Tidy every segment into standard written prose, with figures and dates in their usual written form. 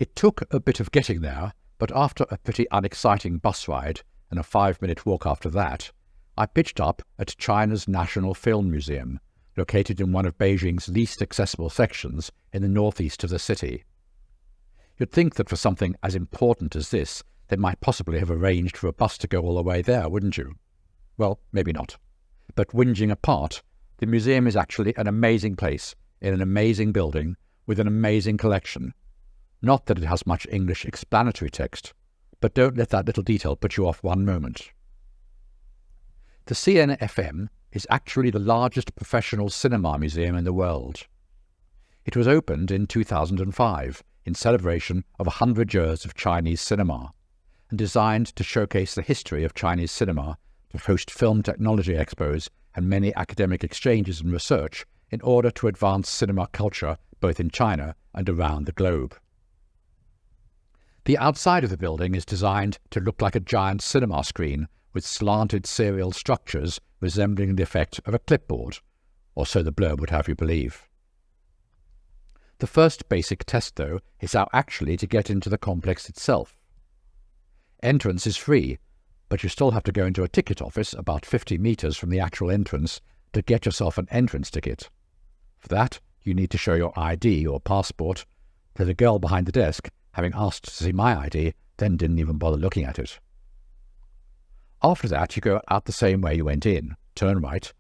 It took a bit of getting there, but after a pretty unexciting bus ride and a 5-minute walk after that, I pitched up at China's National Film Museum, located in one of Beijing's least accessible sections in the northeast of the city. You'd think that for something as important as this, they might possibly have arranged for a bus to go all the way there, wouldn't you? Well, maybe not. But whinging apart, the museum is actually an amazing place, in an amazing building, with an amazing collection. Not that it has much English explanatory text, but don't let that little detail put you off one moment. The CNFM is actually the largest professional cinema museum in the world. It was opened in 2005 in celebration of 100 years of Chinese cinema, and designed to showcase the history of Chinese cinema, to host film technology expos and many academic exchanges and research in order to advance cinema culture both in China and around the globe. The outside of the building is designed to look like a giant cinema screen with slanted serial structures resembling the effect of a clipboard, or so the blurb would have you believe. The first basic test, though, is how actually to get into the complex itself. Entrance is free, but you still have to go into a ticket office about 50 meters from the actual entrance to get yourself an entrance ticket. For that, you need to show your ID or passport, though the girl behind the desk, having asked to see my ID, then didn't even bother looking at it. After that, you go out the same way you went in, turn right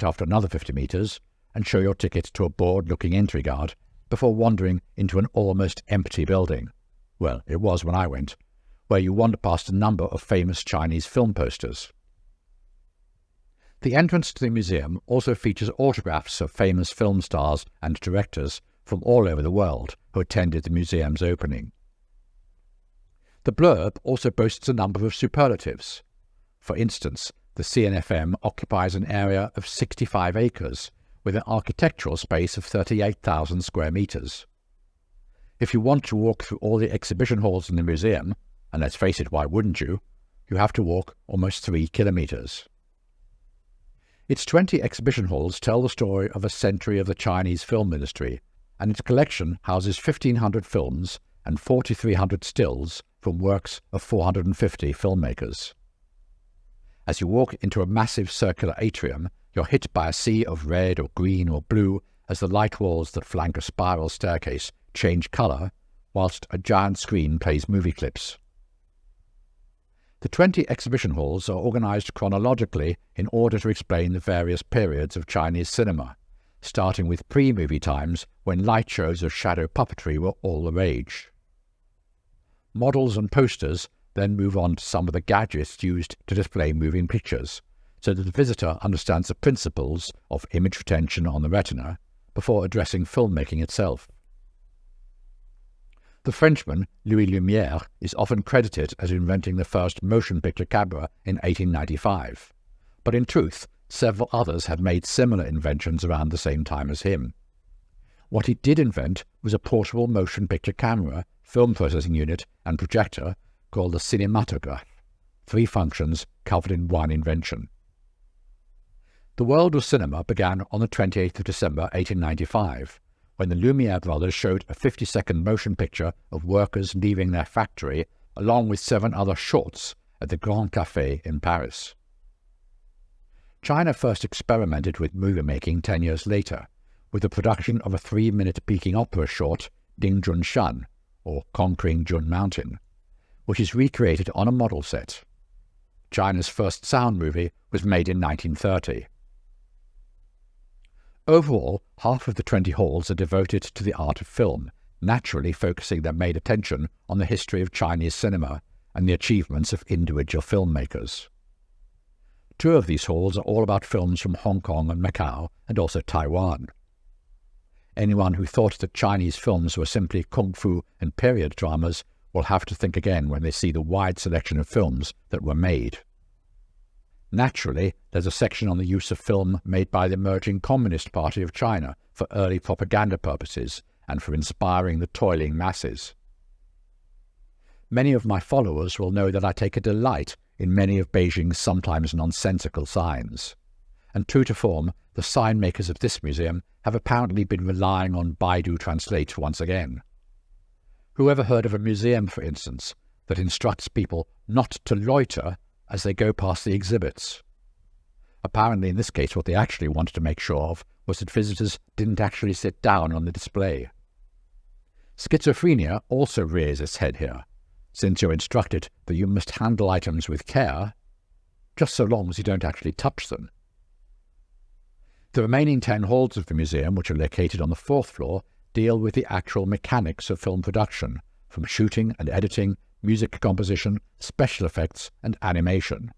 after another 50 meters, and show your ticket to a bored-looking entry guard before wandering into an almost empty building. Well, it was when I went, where you wander past a number of famous Chinese film posters. The entrance to the museum also features autographs of famous film stars and directors from all over the world who attended the museum's opening. The blurb also boasts a number of superlatives. For instance, the CNFM occupies an area of 65 acres with an architectural space of 38,000 square meters. If you want to walk through all the exhibition halls in the museum, and let's face it, why wouldn't you? You have to walk almost 3 kilometers. Its 20 exhibition halls tell the story of a century of the Chinese film industry, and its collection houses 1,500 films and 4,300 stills from works of 450 filmmakers. As you walk into a massive circular atrium, you're hit by a sea of red or green or blue as the light walls that flank a spiral staircase change colour, whilst a giant screen plays movie clips. The 20 exhibition halls are organised chronologically in order to explain the various periods of Chinese cinema, starting with pre-movie times when light shows of shadow puppetry were all the rage. Models and posters then move on to some of the gadgets used to display moving pictures, so that the visitor understands the principles of image retention on the retina before addressing filmmaking itself. The Frenchman Louis Lumière is often credited as inventing the first motion picture camera in 1895, but in truth, several others had made similar inventions around the same time as him. What he did invent was a portable motion picture camera, film processing unit, and projector called the cinematograph, 3 functions covered in one invention. The world of cinema began on the 28th of December 1895, when the Lumière brothers showed a 50-second motion picture of workers leaving their factory, along with 7 other shorts at the Grand Café in Paris. China first experimented with movie-making 10 years later, with the production of a 3-minute Peking opera short, Ding Jun Shan, or Conquering Jun Mountain, which is recreated on a model set. China's first sound movie was made in 1930. Overall, half of the 20 halls are devoted to the art of film, naturally focusing their main attention on the history of Chinese cinema and the achievements of individual filmmakers. 2 of these halls are all about films from Hong Kong and Macau, and also Taiwan. Anyone who thought that Chinese films were simply kung fu and period dramas will have to think again when they see the wide selection of films that were made. Naturally, there's a section on the use of film made by the emerging Communist Party of China for early propaganda purposes and for inspiring the toiling masses. Many of my followers will know that I take a delight in many of Beijing's sometimes nonsensical signs. And true to form, the sign makers of this museum have apparently been relying on Baidu Translate once again. Who ever heard of a museum, for instance, that instructs people not to loiter as they go past the exhibits? Apparently, in this case, what they actually wanted to make sure of was that visitors didn't actually sit down on the display. Schizophrenia also rears its head here, since you're instructed that you must handle items with care, just so long as you don't actually touch them. The remaining 10 halls of the museum, which are located on the 4th floor, deal with the actual mechanics of film production, from shooting and editing, music composition, special effects, and animation.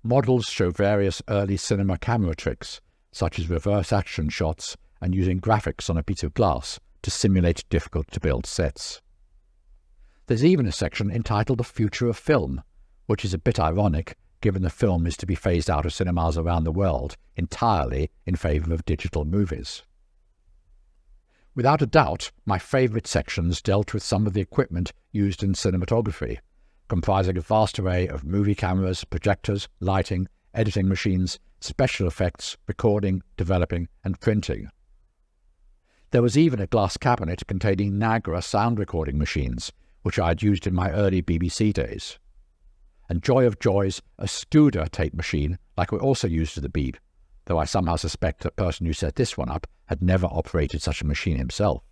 Models show various early cinema camera tricks, such as reverse action shots and using graphics on a piece of glass to simulate difficult-to-build sets. There's even a section entitled The Future of Film, which is a bit ironic given the film is to be phased out of cinemas around the world entirely in favour of digital movies. Without a doubt, my favourite sections dealt with some of the equipment used in cinematography, comprising a vast array of movie cameras, projectors, lighting, editing machines, special effects, recording, developing, and printing. There was even a glass cabinet containing Nagra sound recording machines, which I had used in my early BBC days. And joy of joys, a Studer tape machine, like we also used at the Beeb, though I somehow suspect the person who set this one up had never operated such a machine himself.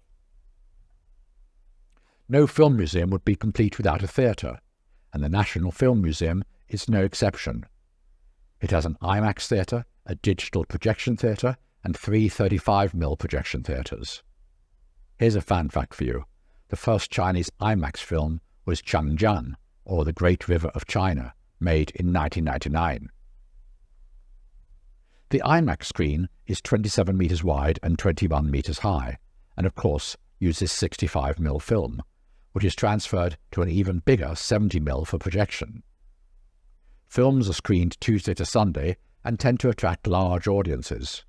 No film museum would be complete without a theatre, and the National Film Museum is no exception. It has an IMAX theatre, a digital projection theatre, and 3 35mm projection theatres. Here's a fan fact for you. The first Chinese IMAX film was Changjiang, or The Great River of China, made in 1999. The IMAX screen is 27 metres wide and 21 metres high, and of course uses 65mm film, which is transferred to an even bigger 70mm for projection. Films are screened Tuesday to Sunday and tend to attract large audiences.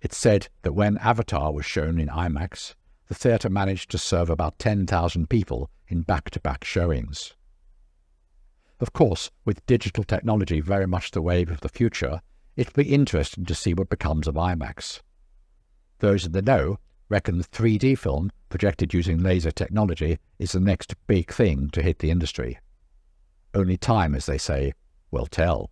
It's said that when Avatar was shown in IMAX, the theatre managed to serve about 10,000 people in back-to-back showings. Of course, with digital technology very much the wave of the future, it'll be interesting to see what becomes of IMAX. Those in the know reckon the 3D film, projected using laser technology, is the next big thing to hit the industry. Only time, as they say, will tell.